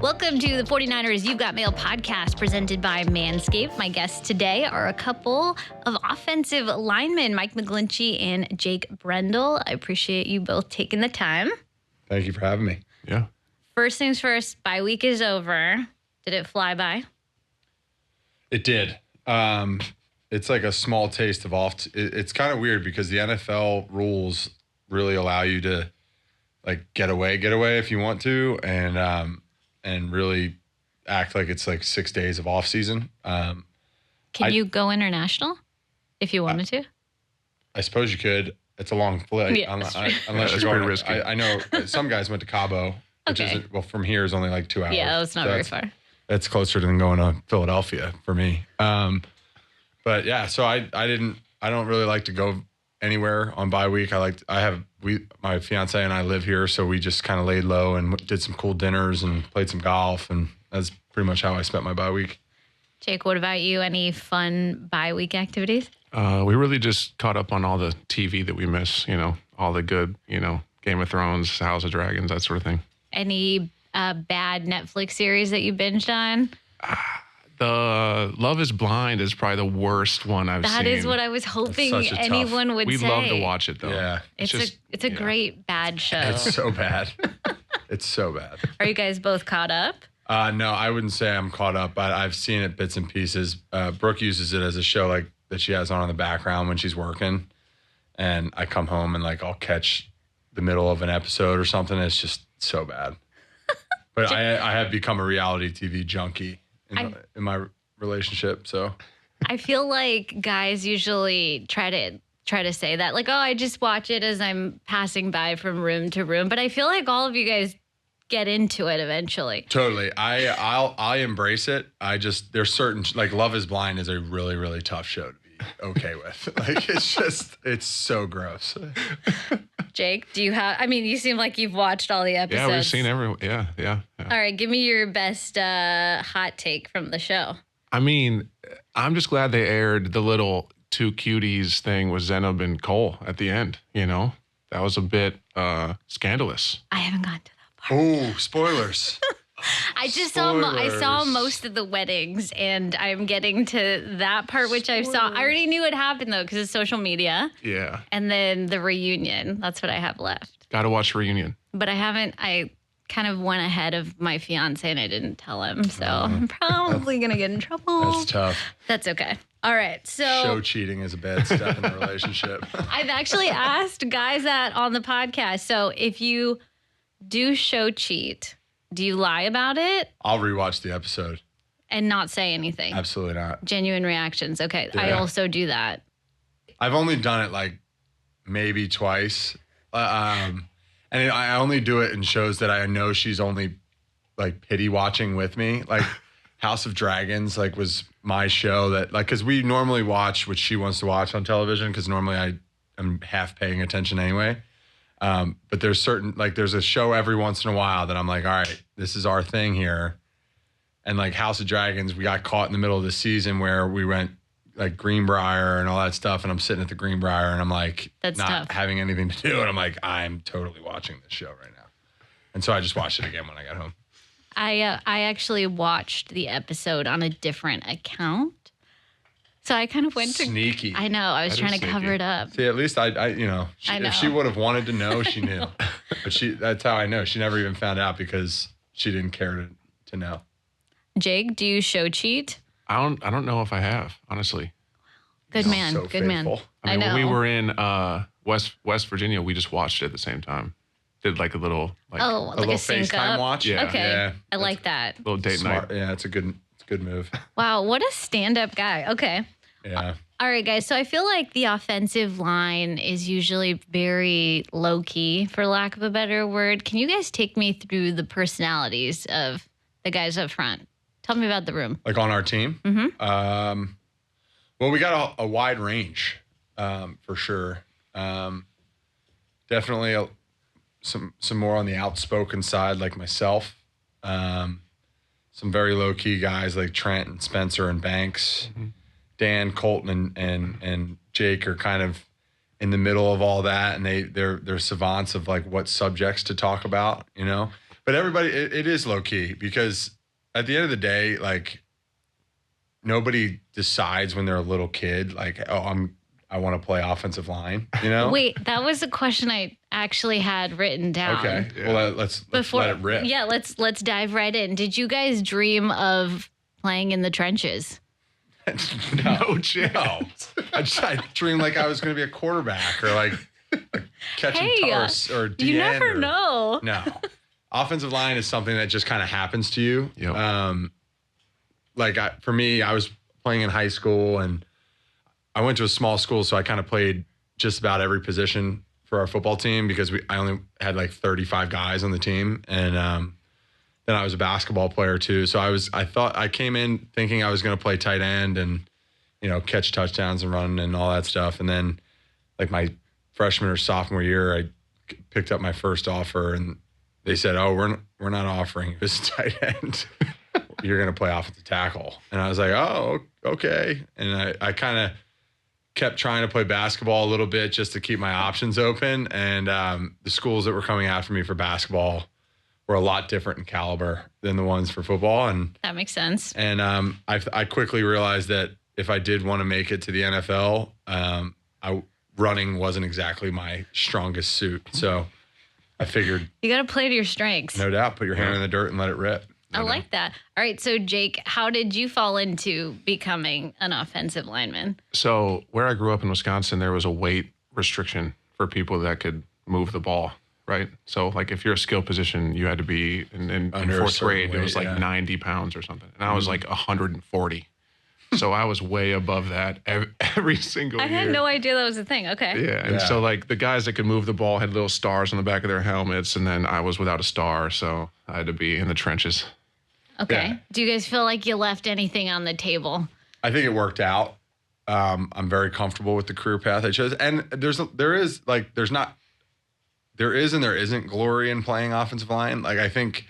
Welcome to the 49ers You've Got Mail podcast presented by Manscaped. My guests today are a couple of offensive linemen, Mike McGlinchey and Jake Brendel. I appreciate you both taking the time. Thank you for having me. Yeah. First things first, bye week is over. Did it fly by? It did. It's like a small taste of off. It's kind of weird because the NFL rules really allow you to like get away if you want to, and really act like it's like 6 days of off season. Can you go international if you wanted to? I suppose you could. It's a long flight. Yeah, Unless you're going risky. I know some guys went to Cabo, which Okay. from here is only like 2 hours. Yeah, that's not very far. It's closer than going to Philadelphia for me. But yeah, so I don't really like to go anywhere on bye week. My fiance and I live here, so we just kind of laid low and did some cool dinners and played some golf, and that's pretty much how I spent my bye week. Jake, what about you? Any fun bye week activities? We really just caught up on all the TV that we miss, all the good, Game of Thrones, House of Dragons, that sort of thing. Any bad Netflix series that you binged on? The Love is Blind is probably the worst one I've seen. That is what I was hoping That's such a anyone would We'd say. love to watch it, though. Yeah. It's a great bad show. It's so bad. It's so bad. Are you guys both caught up? No, I wouldn't say I'm caught up, but I've seen it bits and pieces. Brooke uses it as a show like that she has on in the background when she's working, and I come home and like I'll catch the middle of an episode or something. It's just so bad. But I have become a reality TV junkie in my relationship. So I feel like guys usually try to say that, like, oh, I just watch it as I'm passing by from room to room. But I feel like all of you guys get into it eventually. totally, I embrace it. There's certain, like, Love is Blind is a really, really tough show to be okay with. Like, it's so gross. Jake, do you have? I mean, you seem like you've watched all the episodes. Yeah, we've seen every. Yeah. All right, give me your best hot take from the show. I mean, I'm just glad they aired the little two cuties thing with Zenob and Cole at the end. That was a bit scandalous. I haven't gotten to that part. Oh, spoilers. I saw most of the weddings, and I'm getting to that part, which I saw. I already knew it happened, though, because it's social media. Yeah. And then the reunion. That's what I have left. Got to watch Reunion. But I kind of went ahead of my fiance, and I didn't tell him. So I'm probably going to get in trouble. That's tough. That's okay. All right. So Show cheating is a bad step in a relationship. I've actually asked guys that on the podcast. So if you do show cheat, do you lie about it I'll rewatch the episode. and not say anything? Absolutely not. Genuine reactions. Okay. I Yeah. also do that. I've only done it like maybe twice. And I only do it in shows that I know she's only like pity watching with me. Like House of Dragons, like, was my show that, like, because we normally watch what she wants to watch on television, because normally I am half paying attention anyway. But there's a show every once in a while that I'm like, all right, this is our thing here. And like House of Dragons, we got caught in the middle of the season where we went like Greenbrier and all that stuff. And I'm sitting at the Greenbrier and I'm like, That's not tough. having anything to do. And I'm like, I'm totally watching this show right now. And so I just watched it again when I got home. I actually watched the episode on a different account. So I kind of went to... Sneaky. I know. I was That trying is to cover sneaky. it up. See, at least I I know. if she would have wanted to know, she knew. But that's how I know. She never even found out because she didn't care to know. Jake, do you show cheat? I don't know if I have, honestly. Good man. So Good man. faithful. I mean, know. when we were in West Virginia, we just watched it at the same time. Did like a little like Oh, like little a sync FaceTime up? watch. Yeah. Okay. Yeah. I like that. little date Smart. night. Yeah, it's a good move. Wow, what a stand-up guy. Okay. Yeah. All right, guys. So I feel like the offensive line is usually very low-key, for lack of a better word. Can you guys take me through the personalities of the guys up front? Tell me about the room. Like on our team. Mm-hmm. Well, we got a wide range, for sure. Definitely some more on the outspoken side, like myself. Some very low key guys like Trent and Spencer and Banks. Mm-hmm. Dan, Colton, and Jake are kind of in the middle of all that, and they're savants of like what subjects to talk about, you know. But everybody, it is low key because at the end of the day, like nobody decides when they're a little kid, like, oh, I want to play offensive line, you know. Wait, that was a question I actually had written down. Okay, well let's let it rip. Yeah, let's dive right in. Did you guys dream of playing in the trenches? No chance. I dreamed like I was going to be a quarterback or like catching toss or DN. You never know. No. Offensive line is something that just kind of happens to you. Yep. For me, I was playing in high school and I went to a small school, so I kind of played just about every position for our football team because I only had like 35 guys on the team. And then I was a basketball player too. So I came in thinking I was going to play tight end and, you know, catch touchdowns and run and all that stuff. And then like my freshman or sophomore year, I picked up my first offer and they said, "Oh, we're not offering you this tight end. You're going to play offensive tackle." And I was like, "Oh, okay." And I kind of kept trying to play basketball a little bit just to keep my options open. And the schools that were coming after me for basketball were a lot different in caliber than the ones for football. And that makes sense. And I quickly realized that if I did want to make it to the NFL, running wasn't exactly my strongest suit. So I figured you got to play to your strengths. No doubt. Put your hand in the dirt and let it rip. I like that. All right. So, Jake, how did you fall into becoming an offensive lineman? So where I grew up in Wisconsin, there was a weight restriction for people that could move the ball, right? So, like, if you're a skill position, you had to be in fourth grade, it was like 90 pounds or something. And I was like 140. So I was way above that every single year. I had no idea that was a thing. Okay. Yeah. And so, like, the guys that could move the ball had little stars on the back of their helmets. And then I was without a star. So I had to be in the trenches. Okay. Yeah. Do you guys feel like you left anything on the table? I think it worked out. I'm very comfortable with the career path I chose. And there is and there isn't glory in playing offensive line. Like, I think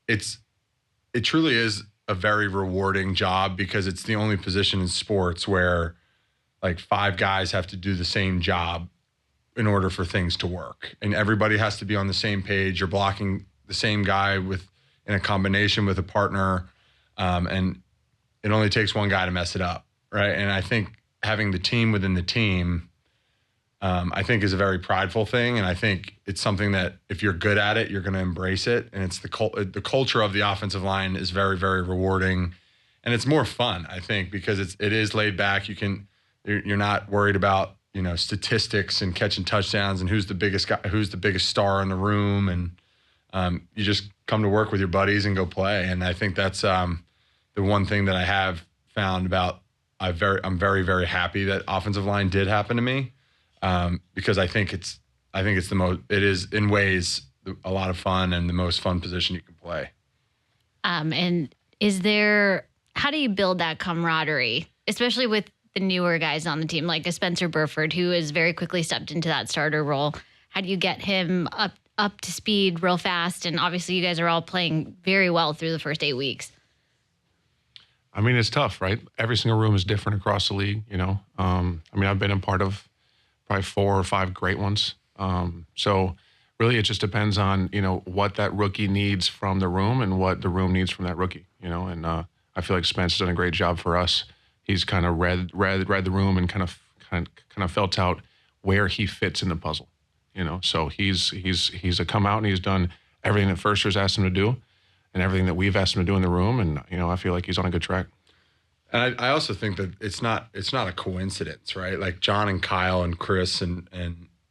it truly is a very rewarding job because it's the only position in sports where like 5 guys have to do the same job in order for things to work. And everybody has to be on the same page. You're blocking the same guy in a combination with a partner. And it only takes one guy to mess it up. Right. And I think having the team within the team, I think is a very prideful thing. And I think it's something that if you're good at it, you're going to embrace it. And it's the culture of the offensive line is very, very rewarding. And it's more fun, I think, because it is laid back. You're not worried about, you know, statistics and catching touchdowns and who's the biggest guy, who's the biggest star in the room. And you just come to work with your buddies and go play. And I think that's the one thing that I have found about, I'm very, very happy that offensive line did happen to me. Because I think it is in ways a lot of fun and the most fun position you can play. And how do you build that camaraderie, especially with the newer guys on the team, like a Spencer Burford, who has very quickly stepped into that starter role? How do you get him up to speed real fast? And obviously you guys are all playing very well through the first 8 weeks. I mean, it's tough, right? Every single room is different across the league, you know? I've been a part of probably 4 or 5 great ones. So really it just depends on, you know, what that rookie needs from the room and what the room needs from that rookie, you know? And I feel like Spence has done a great job for us. He's kind of read the room and kind of felt out where he fits in the puzzle, you know? So he's a come out and he's done everything that first year's asked him to do and everything that we've asked him to do in the room. And, you know, I feel like he's on a good track. And I also think that it's not a coincidence, right? Like John and Kyle and Chris and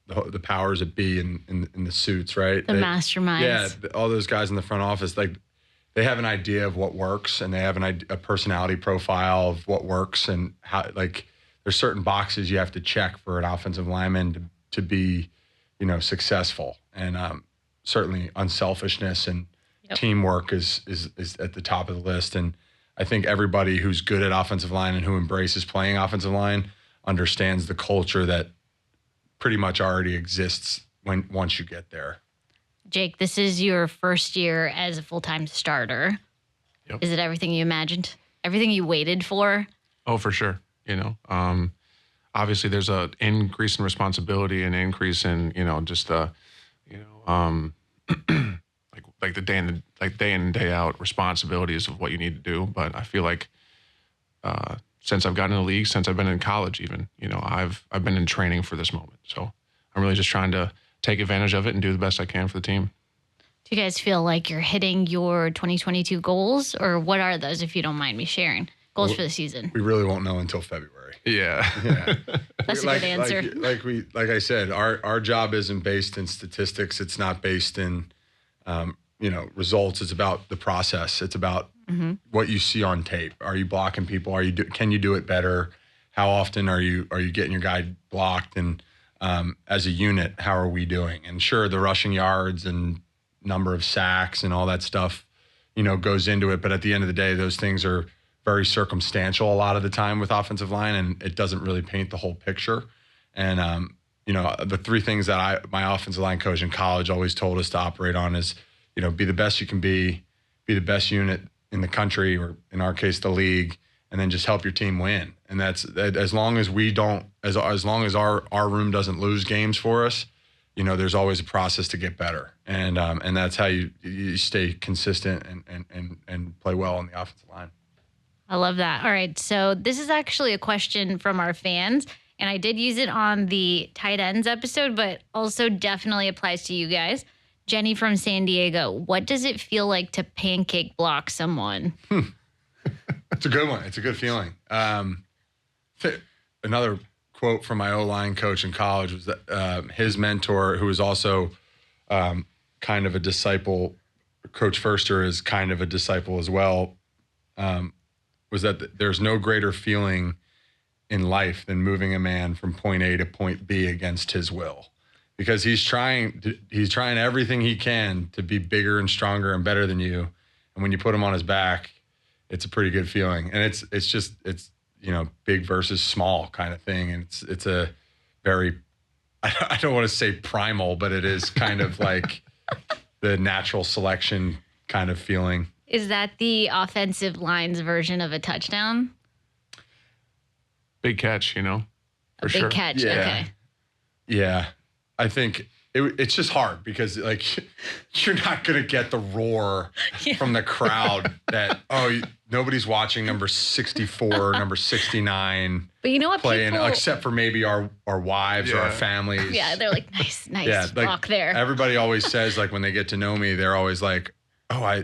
the powers that be in the suits, right? The masterminds. Yeah, all those guys in the front office, like they have an idea of what works and they have a personality profile of what works and how, like, there's certain boxes you have to check for an offensive lineman to be, you know, successful. And certainly unselfishness and teamwork is at the top of the list. And I think everybody who's good at offensive line and who embraces playing offensive line understands the culture that pretty much already exists once you get there. Jake, this is your first year as a full-time starter. Yep. Is it everything you imagined? Everything you waited for? Oh, for sure. You know, obviously there's a increase in responsibility and increase in, just the, you know, like the day in and day out responsibilities of what you need to do. But I feel like since I've gotten in the league, since I've been in college even, I've been in training for this moment. So I'm really just trying to take advantage of it and do the best I can for the team. Do you guys feel like you're hitting your 2022 goals, or what are those, if you don't mind me sharing? Goals for the season. We really won't know until February. Yeah. That's a good answer. Like I said, our job isn't based in statistics. It's not based in, results. It's about the process. It's about what you see on tape. Are you blocking people? Can you do it better? How often are you getting your guy blocked? And as a unit, how are we doing? And sure, the rushing yards and number of sacks and all that stuff, goes into it. But at the end of the day, those things are very circumstantial a lot of the time with offensive line, and it doesn't really paint the whole picture. And, the three things that my offensive line coach in college always told us to operate on is, be the best you can be the best unit in the country, or in our case, the league, and then just help your team win. And that's as long as we don't, as long as our room doesn't lose games for us, there's always a process to get better. And that's how you stay consistent and play well on the offensive line. I love that. All right. So this is actually a question from our fans, and I did use it on the tight ends episode, but also definitely applies to you guys. Jenny from San Diego, what does it feel like to pancake block someone? It's a good one. It's a good feeling. Another quote from my O-line coach in college was that his mentor, who was also kind of a disciple, Coach Furster is kind of a disciple as well, was that there's no greater feeling in life than moving a man from point A to point B against his will, because he's trying everything he can to be bigger and stronger and better than you. And when you put him on his back, it's a pretty good feeling. And it's big versus small kind of thing. And it's a very, I don't want to say primal, but it is kind of like the natural selection kind of feeling. Is that the offensive line's version of a touchdown? Big catch, for sure. Big catch, Yeah. Okay. Yeah. I think it's just hard because, you're not going to get the roar from the crowd that, nobody's watching number 64, number 69. But you know what? Playing, except for maybe our wives or our families. Yeah, they're like, nice walk there. Everybody always says, when they get to know me, they're always like, I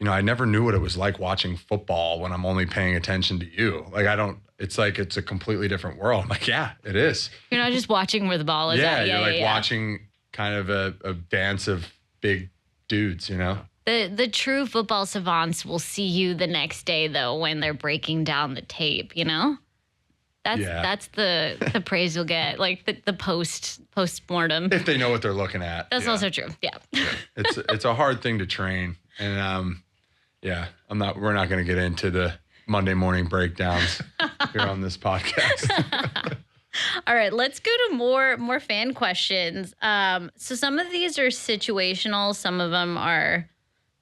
never knew what it was like watching football when I'm only paying attention to you. It's a completely different world. I'm like, yeah, it is. You're not just watching where the ball is at. Yeah, you're watching kind of a dance of big dudes, The true football savants will see you the next day, though, when they're breaking down the tape, That's the praise you'll get, the post-mortem. If they know what they're looking at. That's also true, yeah. It's a hard thing to train. And, we're not going to get into the Monday morning breakdowns here on this podcast. All right, let's go to more fan questions. So some of these are situational. Some of them are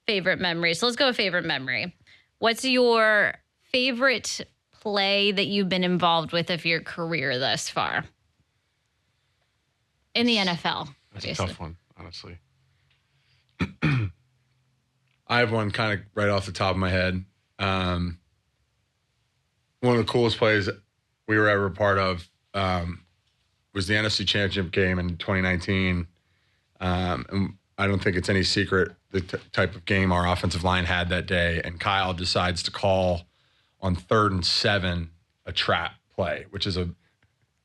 favorite memories. So let's go with favorite memory. What's your favorite play that you've been involved with of your career thus far? In the NFL, That's obviously. a tough one, honestly. I have one kind of right off the top of my head. One of the coolest plays we were ever a part of was the NFC Championship game in 2019. And I don't think it's any secret the type of game our offensive line had that day. And Kyle decides to call on 3rd and 7 a trap play, which is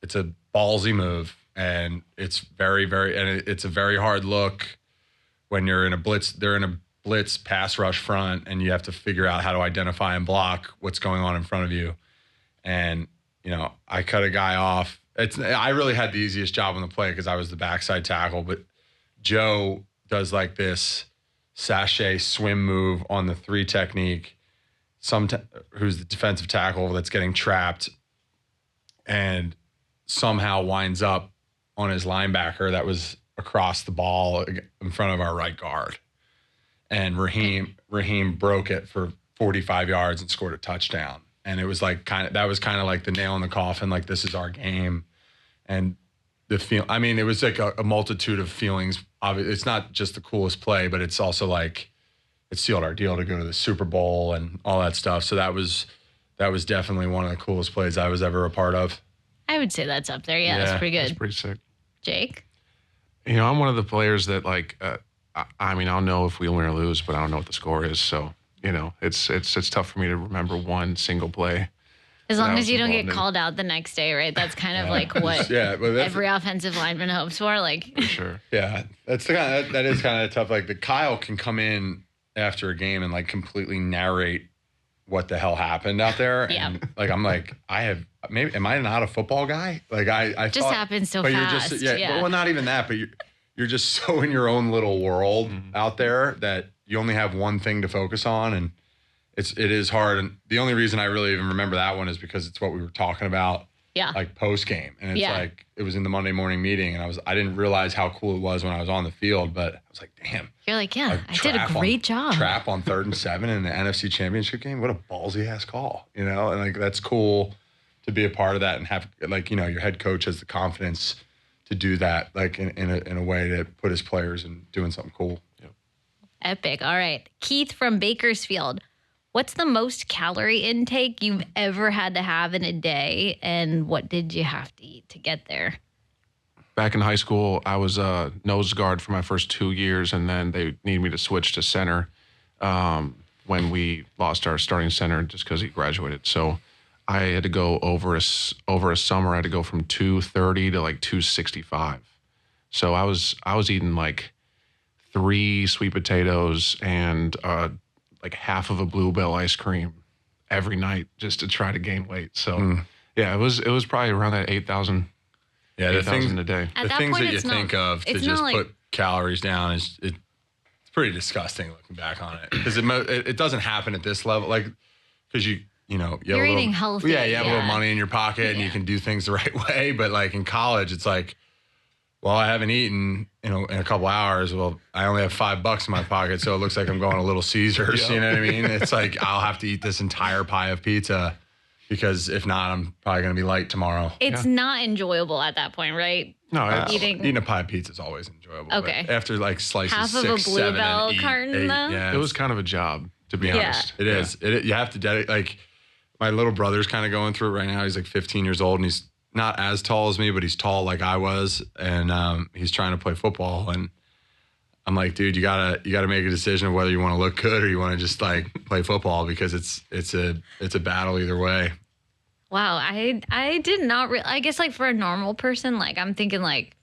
it's a ballsy move, and it's it's a very hard look when you're in a blitz. They're in a blitz pass rush front, and you have to figure out how to identify and block what's going on in front of you. And I cut a guy off. I really had the easiest job on the play because I was the backside tackle, but Joe does this sachet swim move on the 3 technique. Who's the defensive tackle that's getting trapped, and somehow winds up on his linebacker that was across the ball in front of our right guard. And Raheem broke it for 45 yards and scored a touchdown. And it was like that was kind of like the nail in the coffin. Like, this is our game. And it was like a multitude of feelings. It's not just the coolest play, but it's also like it sealed our deal to go to the Super Bowl and all that stuff. So that was definitely one of the coolest plays I was ever a part of. I would say that's up there. Yeah, that's pretty good. That's pretty sick. Jake? I'm one of the players that like, I'll know if we win or lose, but I don't know what the score is. So, it's tough for me to remember one single play. As long as you don't get called out the next day, right? That's kind of like what every offensive lineman hopes for. Like, for sure. Yeah, that is kind of tough. Like, Kyle can come in after a game and like completely narrate what the hell happened out there. Yeah. And like, I'm like, am I not a football guy? Like, I just happens so fast. You're just, well, not even that, but you're just so in your own little world out there that you only have one thing to focus on, and it is hard. And the only reason I really even remember that one is because it's what we were talking about. Yeah. Like post game, and it's like it was in the Monday morning meeting, and I didn't realize how cool it was when I was on the field, but I was like, damn. You're like, yeah, I did a great job. Trap on 3rd and 7 in the NFC Championship game. What a ballsy ass call, and like that's cool to be a part of that and have like your head coach has the confidence to do that, like in a way to put his players in doing something cool. Yep. Epic. All right, Keith from Bakersfield. What's the most calorie intake you've ever had to have in a day, and what did you have to eat to get there? Back in high school, I was a nose guard for my first 2 years, and then they needed me to switch to center when we lost our starting center just because he graduated. So I had to go over a summer. I had to go from 230 to like 265. So I was eating like 3 sweet potatoes and like half of a Bluebell ice cream every night just to try to gain weight. So yeah, it was probably around that 8,000. Yeah, 8,000 a day. The things that you think of to just put calories down it's pretty disgusting looking back on it, because it doesn't happen at this level, like because you're eating healthy. Yeah, you have a little money in your pocket and you can do things the right way. But like in college, it's like, well, I haven't eaten in a couple hours. Well, I only have $5 in my pocket, so it looks like I'm going to Little Caesars. Yep. You know what I mean? It's like I'll have to eat this entire pie of pizza, because if not, I'm probably going to be light tomorrow. It's not enjoyable at that point, right? No, eating a pie of pizza is always enjoyable. Okay. But after like slices half 6, of a 7, Bluebell and 8, carton, 8, though? yeah, it was kind of a job, to be honest. It is. You have to dedicate. Like, my little brother's kind of going through it right now. He's like 15 years old, and he's not as tall as me, but he's tall like I was, and he's trying to play football. And I'm like, dude, you gotta make a decision of whether you want to look good or you want to just like play football, because it's a battle either way. Wow, I did not. I guess like for a normal person, like I'm thinking like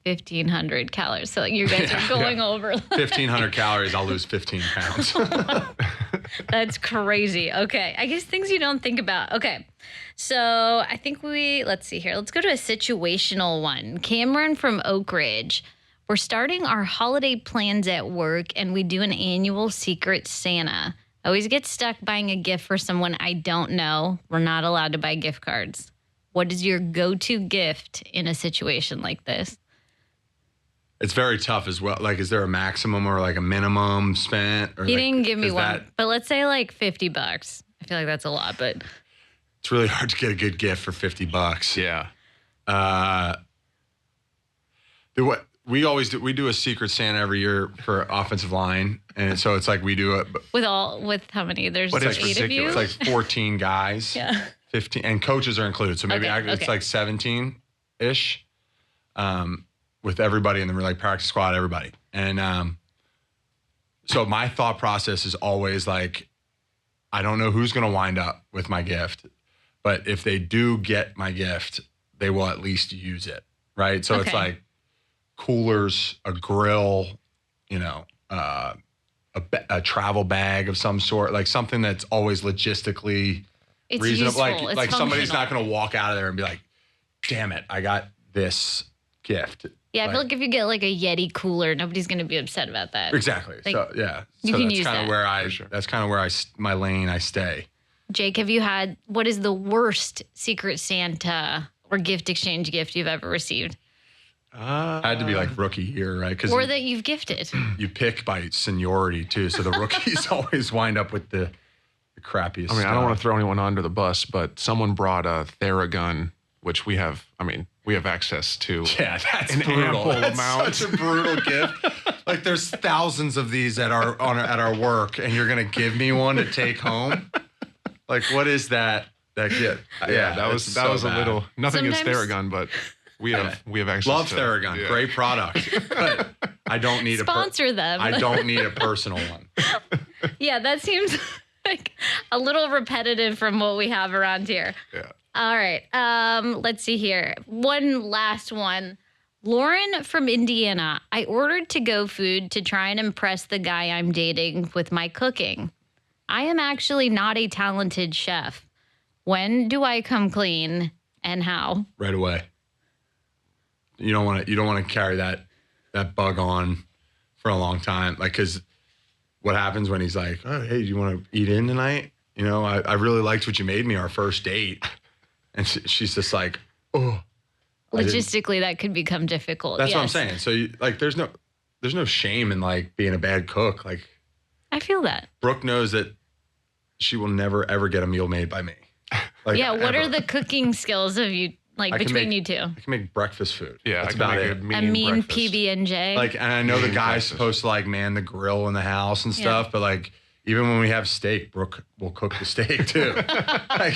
1,500 calories. So like you guys are going over 1,500 calories. I'll lose 15 pounds. That's crazy. Okay, I guess things you don't think about. Okay, so I think let's see here. Let's go to a situational one. Cameron from Oak Ridge. We're starting our holiday plans at work, and we do an annual Secret Santa. I always get stuck buying a gift for someone I don't know. We're not allowed to buy gift cards. What is your go-to gift in a situation like this? It's very tough as well. Like, is there a maximum or like a minimum spent? Or He like, didn't give me one, but let's say like $50. I feel like that's a lot, but it's really hard to get a good gift for $50. Yeah. We do a Secret Santa every year for offensive line, and so it's like we do it with how many? There's but 8 of you. It's like 14 guys. Yeah. 15, and coaches are included. So maybe it's like 17-ish. With everybody in the like practice squad, everybody. And so my thought process is always like, I don't know who's going to wind up with my gift, but if they do get my gift, they will at least use it, right? So it's like coolers, a grill, a travel bag of some sort, like something that's always logistically reasonable. Useful. Like somebody's not going to walk out of there and be like, damn it, I got this gift. Yeah, I feel like if you get like a Yeti cooler, nobody's going to be upset about that. Exactly. Like, so yeah, you can use that. That's kind of where my lane I stay. Jake, what is the worst Secret Santa or gift exchange gift you've ever received? Had to be like rookie year, right? Or that you've gifted. You pick by seniority too, so the rookies always wind up with the the crappiest I mean, stuff. I don't want to throw anyone under the bus, but someone brought a Theragun, which we have access to. Yeah, that's an brutal. ample That's amount. such a brutal gift. Like there's thousands of these at our work, and you're gonna give me one to take home. Like, what is that gift? Yeah, that was a little nothing against Sometimes- Theragun, but we have access. Love to Theragun, yeah. great product. But I don't need Sponsor them. I don't need a personal one. Yeah, that seems like a little repetitive from what we have around here. Yeah. All right. Let's see here. One last one. Lauren from Indiana. I ordered to-go food to try and impress the guy I'm dating with my cooking. I am actually not a talented chef. When do I come clean and how? Right away. You don't want to carry that bug on for a long time. Like, because what happens when he's like, oh, hey, do you want to eat in tonight? You know, I really liked what you made me our first date. And she's just like, oh. Logistically, that could become difficult. That's what I'm yes. saying. So, there's no shame in, like, being a bad cook. Like, I feel that. Brooke knows that she will never, ever get a meal made by me. Like, Yeah, what ever. are the cooking skills of you, like, I can between make- you two? I can make breakfast food. Yeah, That's I can about make it. a A mean breakfast. PB&J? Like, and I know the Mean guy's breakfast. supposed to, like, man the grill in the house and Yeah. stuff, but, like, even when we have steak, Brooke will cook the steak too,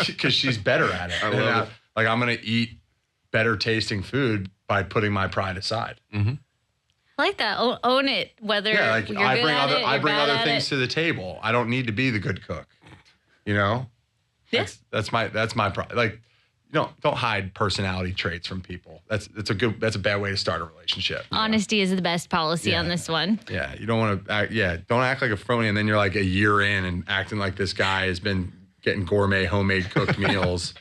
because she's better at it. I love it. Like, I'm gonna eat better tasting food by putting my pride aside. I like that. Own it, whether Yeah, like you're I good bring at other it, I you're bring bad other at things it. to the table. I don't need to be the good cook. You know. Yeah. That's my pride. Like, don't hide personality traits from people. That's a bad way to start a relationship. you know? Honesty is the best policy on Yeah. this one. Yeah, you don't want to. Don't act like a phony, and then you're like a year in and acting like this guy has been getting gourmet, homemade cooked meals,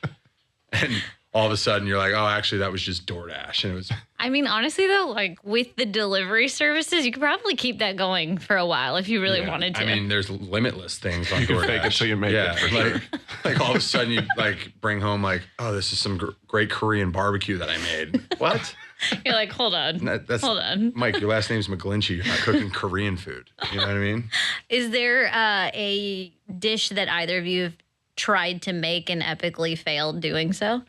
and all of a sudden you're like, oh, actually, that was just DoorDash, and it was. I mean, honestly, though, like with the delivery services, you could probably keep that going for a while if you really Yeah. wanted to. I mean, there's limitless things on You can DoorDash. fake it till you make it, for like, sure. like all of a sudden you like bring home like, oh, this is some great Korean barbecue that I made. What? You're like, hold on. That's Hold on. Mike. Your last name's McGlinchey. You're not cooking Korean food. You know what I mean? Is there a dish that either of you have tried to make and epically failed doing so?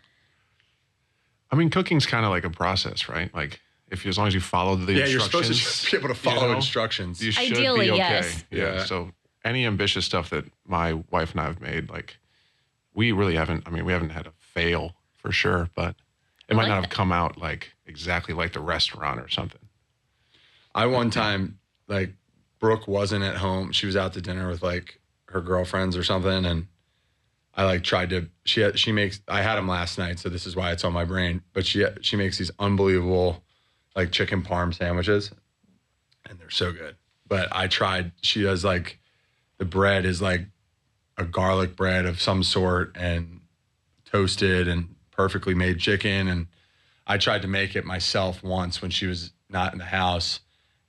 I mean, cooking's kind of like a process, right? Like, as long as you follow the Yeah, you're supposed to instructions, just be able to follow know, instructions. you should Ideally, be okay. yes. Yeah. So any ambitious stuff that my wife and I have made, like, we really haven't. I mean, we haven't had a fail for sure, but it might like not that. have come out like exactly like the restaurant or something. I one time, like, Brooke wasn't at home. She was out to dinner with like her girlfriends or something, and I like tried to. She makes. I had them last night, so this is why it's on my brain. But she makes these unbelievable, like, chicken parm sandwiches, and they're so good. But I tried. She does like, the bread is like a garlic bread of some sort and toasted and perfectly made chicken. And I tried to make it myself once when she was not in the house.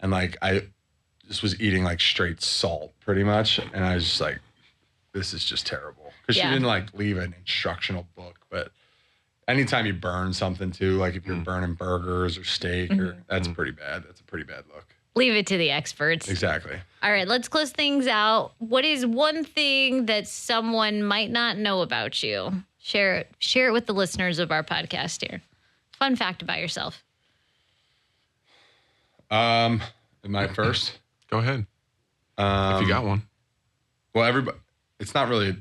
And like, I just was eating like straight salt pretty much. And I was just like, this is just terrible. Because Yeah. she didn't like leave an instructional book. But anytime you burn something too, like if you're burning burgers or steak, or that's pretty bad. That's a pretty bad look. Leave it to the experts. Exactly. All right, let's close things out. What is one thing that someone might not know about you? Share it with the listeners of our podcast here. Fun fact about yourself. Am I first? Go ahead Um, if you got one. Well, everybody, it's not really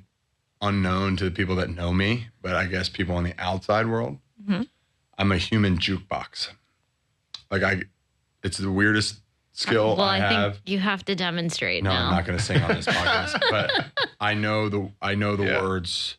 unknown to the people that know me, but I guess people in the outside world, I'm a human jukebox. Like it's the weirdest skill Well, I I have. think you have to demonstrate No, now. I'm not going to sing on this podcast, but I know the Yeah. words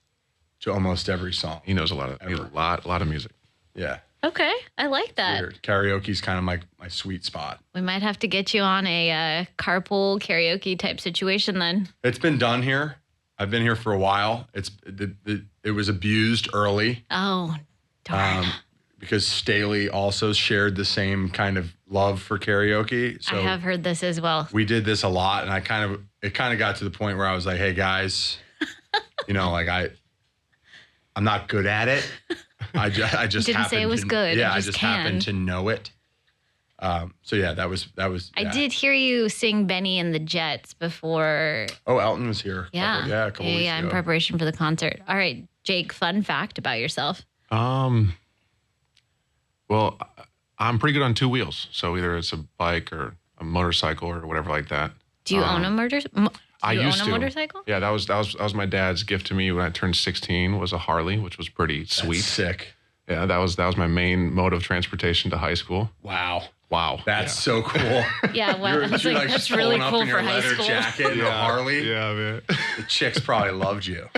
to almost every song. He knows a lot of music. Yeah, Okay, I like that. weird. Karaoke's kind of my sweet spot. We might have to get you on a carpool karaoke type situation then. It's been done here. I've been here for a while. It was abused early. Oh, darn. Because Staley also shared the same kind of love for karaoke. So I have heard this as well. we did this a lot, and it kind of got to the point where I was like, hey guys, like I'm not good at it. I just Didn't say it happen was to- good, Yeah, I I just just can. happen to know it. So yeah, that was. I Yeah. did hear you sing Benny and the Jets before. Oh, Elton was here. Yeah. A couple weeks ago. In preparation for the concert. All right, Jake, fun fact about yourself. Well, I'm pretty good on two wheels. So either it's a bike or a motorcycle or whatever like that. Do you own a motorcycle? I used to. Motorcycle? Yeah, that was my dad's gift to me when I turned 16. Was a Harley, which was pretty sweet. That's sick. Yeah, that was my main mode of transportation to high school. Wow. That's so cool. Yeah, well, I was like, that's really cool for high school. Jacket and a Harley. Yeah, man. The chicks probably loved you.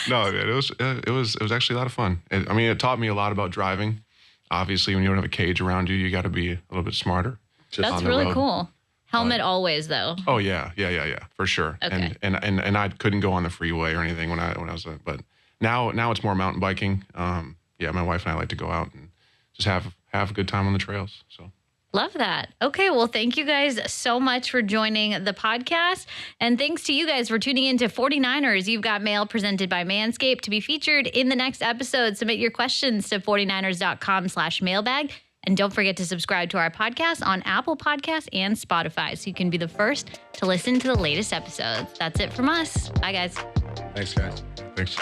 No, man, it was actually a lot of fun. It taught me a lot about driving. Obviously, when you don't have a cage around you, you got to be a little bit smarter. That's really cool. Helmet always, though. Oh yeah, for sure. Okay. And I couldn't go on the freeway or anything when I was, but now it's more mountain biking. Yeah, my wife and I like to go out and just have a good time on the trails. So. Love that. Okay, well, thank you guys so much for joining the podcast. And thanks to you guys for tuning into 49ers. You've got mail presented by Manscaped to be featured in the next episode. Submit your questions to 49ers.com/mailbag. And don't forget to subscribe to our podcast on Apple Podcasts and Spotify so you can be the first to listen to the latest episodes. That's it from us. Bye, guys. Thanks, guys. Thanks.